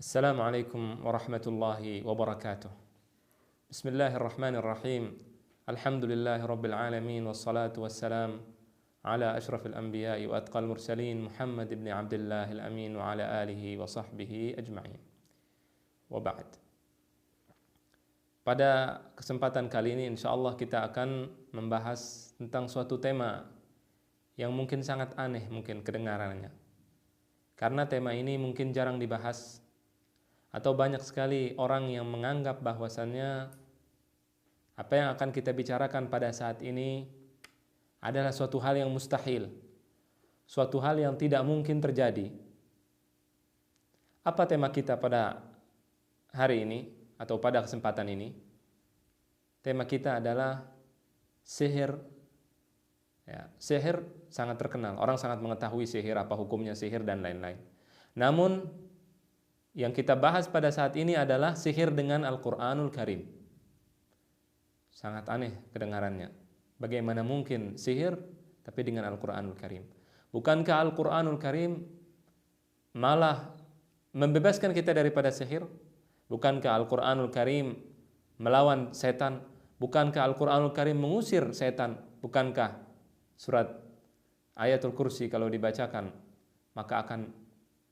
Assalamualaikum warahmatullahi wabarakatuh. Bismillahirrahmanirrahim. Alhamdulillahi rabbil alamin wassalatu wassalam ala asyrafil anbiya'i wa atqal mursalin Muhammad ibn Abdullah al-amin wa ala alihi wa sahbihi ajma'in. Wa ba'd. Pada kesempatan kali ini insyaallah kita akan membahas tentang suatu tema yang mungkin sangat aneh mungkin kedengarannya. Karena tema ini mungkin jarang dibahas atau banyak sekali orang yang menganggap bahwasannya apa yang akan kita bicarakan pada saat ini adalah suatu hal yang mustahil, suatu hal yang tidak mungkin terjadi. Apa tema kita pada hari ini atau pada kesempatan ini? Tema kita adalah sihir. Ya, sihir sangat terkenal, orang sangat mengetahui sihir, apa hukumnya sihir dan lain-lain. Namun yang kita bahas pada saat ini adalah sihir dengan Al-Quranul Karim. Sangat aneh kedengarannya. Bagaimana mungkin sihir tapi dengan Al-Quranul Karim? Bukankah Al-Quranul Karim malah membebaskan kita daripada sihir? Bukankah Al-Quranul Karim melawan setan? Bukankah Al-Quranul Karim mengusir setan? Bukankah surat Ayatul Kursi kalau dibacakan maka akan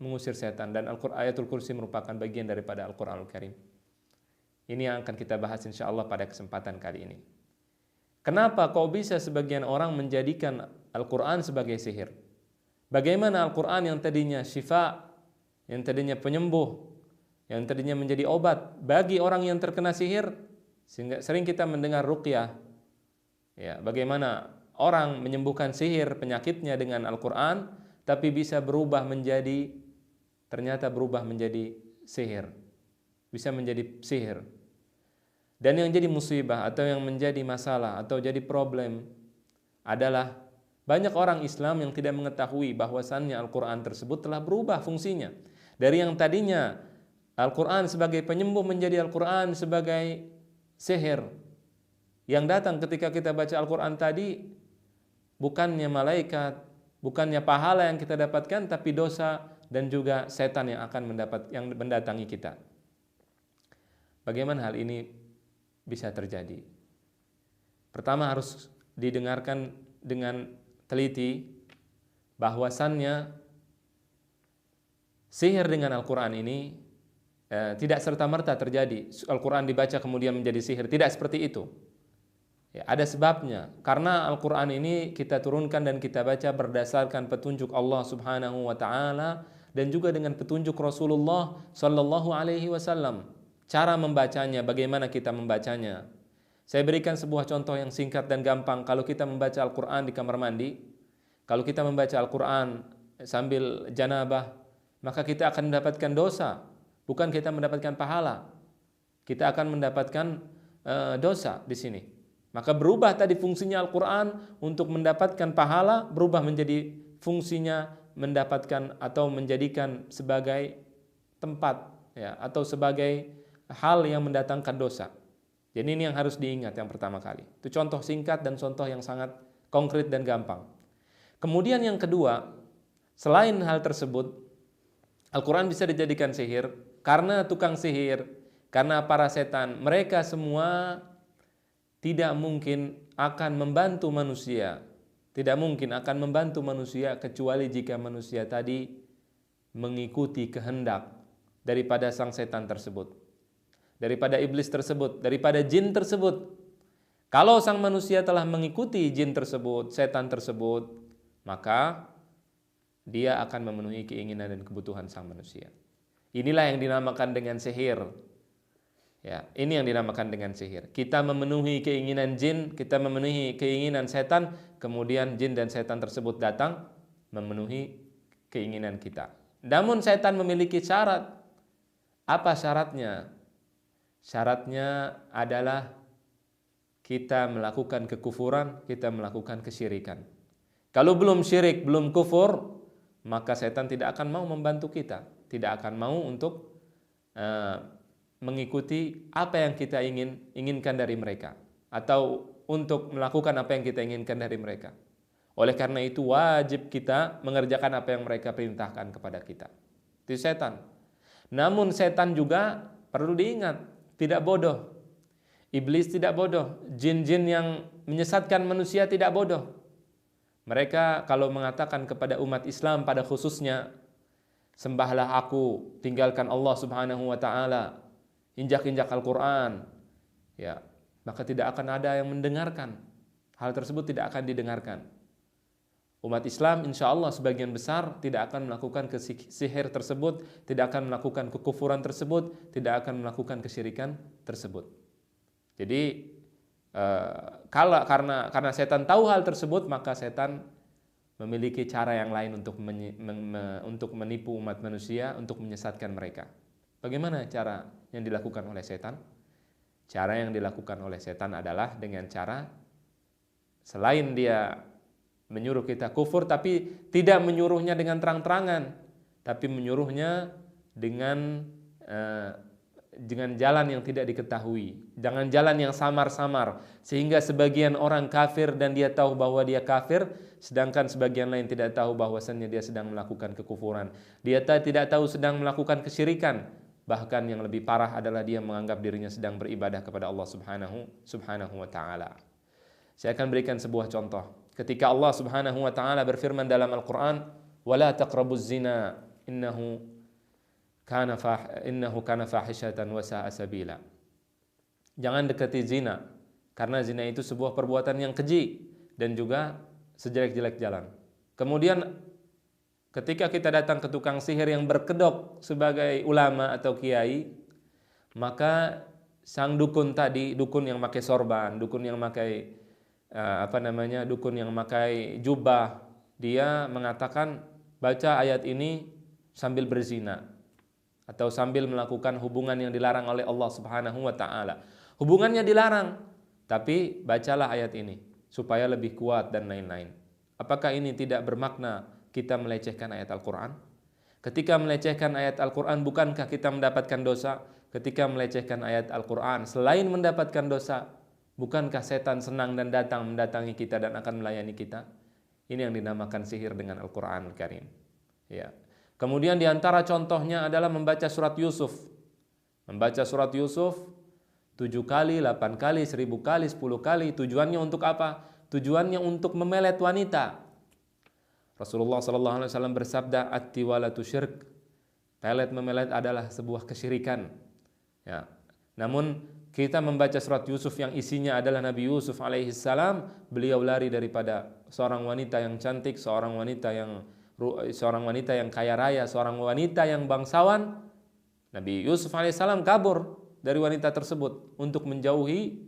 mengusir setan, dan Ayatul Kursi merupakan bagian daripada Al-Quranul Karim. Ini yang akan kita bahas insyaallah pada kesempatan kali ini. Kenapa kok bisa sebagian orang menjadikan Al-Quran sebagai sihir? Bagaimana Al-Quran yang tadinya syifa, yang tadinya penyembuh, yang tadinya menjadi obat bagi orang yang terkena sihir, sehingga sering kita mendengar ruqyah. Ya, bagaimana orang menyembuhkan sihir penyakitnya dengan Al-Quran, tapi bisa berubah menjadi sihir. Bisa menjadi sihir. Dan yang jadi musibah atau yang menjadi masalah atau jadi problem adalah banyak orang Islam yang tidak mengetahui bahwasannya Al-Quran tersebut telah berubah fungsinya. Dari yang tadinya Al-Quran sebagai penyembuh menjadi Al-Quran sebagai sihir. Yang datang ketika kita baca Al-Quran tadi bukannya malaikat, bukannya pahala yang kita dapatkan, tapi dosa dan juga setan yang akan mendatangi kita. Bagaimana hal ini bisa terjadi? Pertama harus didengarkan dengan teliti bahwasannya sihir dengan Al-Quran ini tidak serta-merta terjadi. Al-Quran dibaca kemudian menjadi sihir, tidak seperti itu. Ya, ada sebabnya, karena Al-Quran ini kita turunkan dan kita baca berdasarkan petunjuk Allah Subhanahu wa Ta'ala dan juga dengan petunjuk Rasulullah Sallallahu Alaihi Wasallam. Cara membacanya, bagaimana kita membacanya. Saya berikan sebuah contoh yang singkat dan gampang. Kalau kita membaca Al-Quran di kamar mandi, kalau kita membaca Al-Quran sambil janabah, maka kita akan mendapatkan dosa, bukan kita mendapatkan pahala. Kita akan mendapatkan dosa di sini. Maka berubah tadi fungsinya Al-Quran untuk mendapatkan pahala, berubah menjadi fungsinya mendapatkan atau menjadikan sebagai tempat, ya, atau sebagai hal yang mendatangkan dosa. Jadi ini yang harus diingat yang pertama kali. Itu contoh singkat dan contoh yang sangat konkret dan gampang. Kemudian yang kedua, selain hal tersebut, Al-Quran bisa dijadikan sihir karena tukang sihir, karena para setan, mereka semua tidak mungkin akan membantu manusia. Tidak mungkin akan membantu manusia kecuali jika manusia tadi mengikuti kehendak daripada sang setan tersebut, daripada iblis tersebut, daripada jin tersebut. Kalau sang manusia telah mengikuti jin tersebut, setan tersebut, maka dia akan memenuhi keinginan dan kebutuhan sang manusia. Inilah yang dinamakan dengan sihir. Ya, ini yang dinamakan dengan sihir. Kita memenuhi keinginan jin, kita memenuhi keinginan setan, kemudian jin dan setan tersebut datang memenuhi keinginan kita. Namun setan memiliki syarat. Apa syaratnya? Syaratnya adalah kita melakukan kekufuran, kita melakukan kesyirikan. Kalau belum syirik, belum kufur, maka setan tidak akan mau membantu kita, tidak akan mau untuk mengikuti apa yang kita inginkan dari mereka, atau untuk melakukan apa yang kita inginkan dari mereka. Oleh karena itu wajib kita mengerjakan apa yang mereka perintahkan kepada kita. Itu setan. Namun setan juga perlu diingat, tidak bodoh. Iblis tidak bodoh, jin-jin yang menyesatkan manusia tidak bodoh. Mereka kalau mengatakan kepada umat Islam pada khususnya, sembahlah aku, tinggalkan Allah Subhanahu wa taala, injak-injak Al-Qur'an, ya, maka tidak akan ada yang mendengarkan. Hal tersebut tidak akan didengarkan. Umat Islam insya Allah sebagian besar tidak akan melakukan sihir tersebut, tidak akan melakukan kekufuran tersebut, tidak akan melakukan kesyirikan tersebut. Jadi karena setan tahu hal tersebut, maka setan memiliki cara yang lain untuk menipu umat manusia, untuk menyesatkan mereka. Bagaimana cara yang dilakukan oleh setan? Cara yang dilakukan oleh setan adalah dengan cara, selain dia menyuruh kita kufur, tapi tidak menyuruhnya dengan terang-terangan, tapi menyuruhnya dengan jalan yang tidak diketahui, dengan jalan yang samar-samar, sehingga sebagian orang kafir dan dia tahu bahwa dia kafir, sedangkan sebagian lain tidak tahu bahwasannya dia sedang melakukan kekufuran. Dia tidak tahu sedang melakukan kesyirikan. Bahkan yang lebih parah adalah dia menganggap dirinya sedang beribadah kepada Allah Subhanahu wa taala. Saya akan berikan sebuah contoh. Ketika Allah Subhanahu wa taala berfirman dalam Al-Qur'an, "Wala taqrabuz zina innahu kana fahishatan wa sa'a sabila." Jangan dekati zina, karena zina itu sebuah perbuatan yang keji dan juga sejelek-jelek jalan. Kemudian ketika kita datang ke tukang sihir yang berkedok sebagai ulama atau kiai, maka sang dukun tadi, dukun yang pakai sorban, dukun yang pakai dukun yang memakai jubah, dia mengatakan baca ayat ini sambil berzina atau sambil melakukan hubungan yang dilarang oleh Allah Subhanahu wa taala. Hubungannya dilarang, tapi bacalah ayat ini supaya lebih kuat dan lain-lain. Apakah ini tidak bermakna kita melecehkan ayat Al-Qur'an? Ketika melecehkan ayat Al-Qur'an, bukankah kita mendapatkan dosa? Ketika melecehkan ayat Al-Qur'an, selain mendapatkan dosa, bukankah setan senang dan mendatangi kita dan akan melayani kita? Ini yang dinamakan sihir dengan Al-Qur'an Al-Karim. Ya. Kemudian diantara contohnya adalah membaca surat Yusuf. Membaca surat Yusuf 7 kali, 8 kali, 1000 kali, 10 kali. Tujuannya untuk apa? Tujuannya untuk memelet wanita. Rasulullah SAW bersabda, "At-tiwalatu syirk." Memelet adalah sebuah kesyirikan. Ya. Namun kita membaca surat Yusuf yang isinya adalah Nabi Yusuf alaihissalam, beliau lari daripada seorang wanita yang cantik, seorang wanita yang kaya raya, seorang wanita yang bangsawan. Nabi Yusuf alaihissalam kabur dari wanita tersebut untuk menjauhi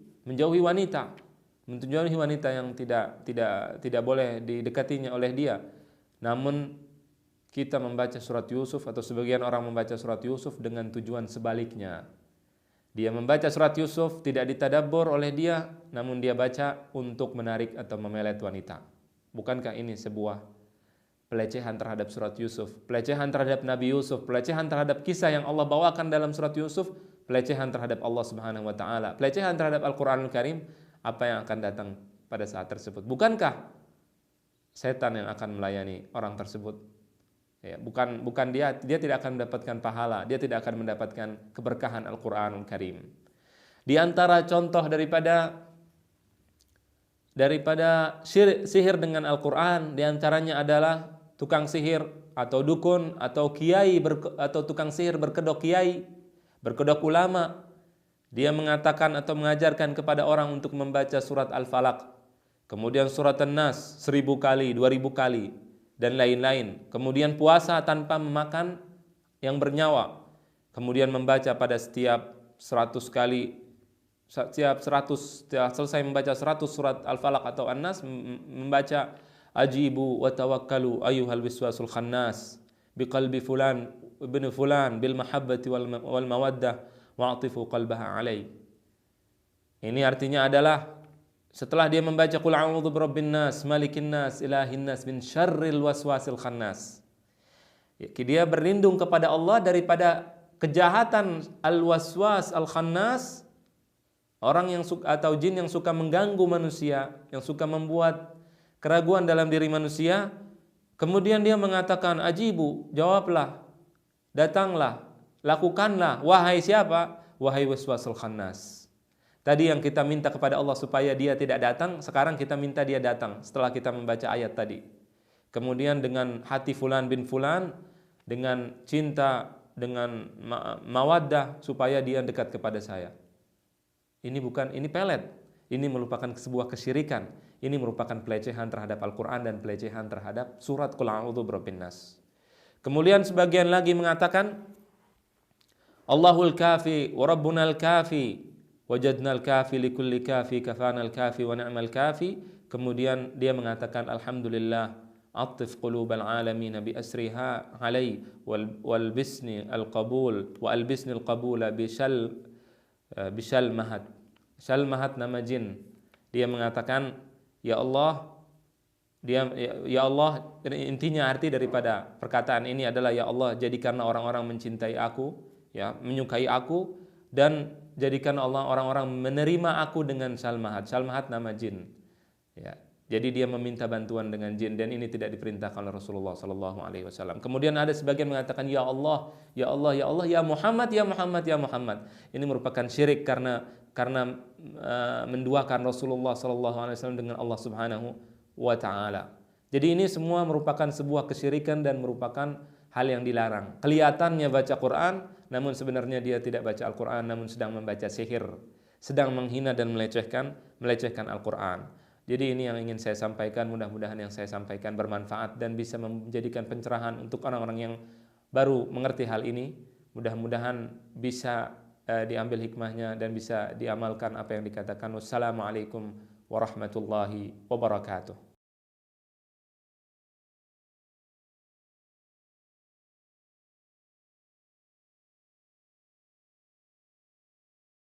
wanita yang tidak boleh didekatinya oleh dia. Namun kita membaca surat Yusuf, atau sebagian orang membaca surat Yusuf dengan tujuan sebaliknya. Dia membaca surat Yusuf tidak ditadabbur oleh dia, namun dia baca untuk menarik atau memelet wanita. Bukankah ini sebuah pelecehan terhadap surat Yusuf, pelecehan terhadap Nabi Yusuf, pelecehan terhadap kisah yang Allah bawakan dalam surat Yusuf, pelecehan terhadap Allah Subhanahu wa taala, pelecehan terhadap Al-Qur'anul Karim? Apa yang akan datang pada saat tersebut? Bukankah setan yang akan melayani orang tersebut? Ya, bukan dia tidak akan mendapatkan pahala, dia tidak akan mendapatkan keberkahan Al-Qur'anul Karim. Di antara contoh daripada sihir dengan Al-Qur'an, di antaranya adalah tukang sihir atau dukun atau kiai atau tukang sihir berkedok kiai, berkedok ulama. Dia mengatakan atau mengajarkan kepada orang untuk membaca surat Al-Falaq, kemudian surat An-Nas 1000 kali, 2000 kali, dan lain-lain. Kemudian puasa tanpa memakan yang bernyawa. Kemudian membaca pada setiap 100 kali, setelah selesai membaca 100 surat Al-Falaq atau An-Nas, membaca ajibu wa tawakkalu ayyuhal wiswasul khannas biqalbi fulan ibn fulan bil mahabbati wal mawaddah wa'tifu qalbaha alai. Ini artinya adalah setelah dia membaca qul a'udzu birabbin nas malikin nas ilahin nas min syarril waswasil khannas, dia berlindung kepada Allah daripada kejahatan al-waswas al-khannas, orang yang atau jin yang suka mengganggu manusia, yang suka membuat keraguan dalam diri manusia. Kemudian dia mengatakan ajibu, jawablah, datanglah, lakukanlah. Wahai siapa? Wahai waswasul khannas. Tadi yang kita minta kepada Allah supaya dia tidak datang, sekarang kita minta dia datang setelah kita membaca ayat tadi. Kemudian dengan hati fulan bin fulan, dengan cinta, dengan mawaddah, supaya dia dekat kepada saya. Ini pelet. Ini merupakan sebuah kesyirikan. Ini merupakan pelecehan terhadap Al-Quran dan pelecehan terhadap surat Qul a'udzu birabbin nas. Kemudian sebagian lagi mengatakan, Allahul kafi wa rabbunal kafi wajadnal kafi likulli kafi kafanal kafi wa ni'mal kafi. Kemudian dia mengatakan alhamdulillah attif qulubal alamin bi asriha alai wal bisni al qabul wa al bisni al qabula bishal mahat. Shal mahat nama jin. Dia mengatakan ya Allah, ya Allah, intinya arti daripada perkataan ini adalah ya Allah, jadikanlah orang-orang mencintai aku, ya, menyukai aku, dan jadikan Allah orang-orang menerima aku dengan Salmahat. Salmahat nama jin. Ya. Jadi dia meminta bantuan dengan jin dan ini tidak diperintahkan oleh Rasulullah sallallahu alaihi wasallam. Kemudian ada sebagian mengatakan ya Allah, ya Allah, ya Allah, ya Muhammad, ya Muhammad, ya Muhammad. Ini merupakan syirik karena menduakan Rasulullah sallallahu alaihi wasallam dengan Allah Subhanahu wa taala. Jadi ini semua merupakan sebuah kesyirikan dan merupakan hal yang dilarang. Kelihatannya baca Quran, namun sebenarnya dia tidak baca Al-Quran, namun sedang membaca sihir, sedang menghina dan melecehkan Al-Quran. Jadi ini yang ingin saya sampaikan, mudah-mudahan yang saya sampaikan bermanfaat dan bisa menjadikan pencerahan untuk orang-orang yang baru mengerti hal ini. Mudah-mudahan bisa diambil hikmahnya dan bisa diamalkan apa yang dikatakan. Wassalamualaikum warahmatullahi wabarakatuh.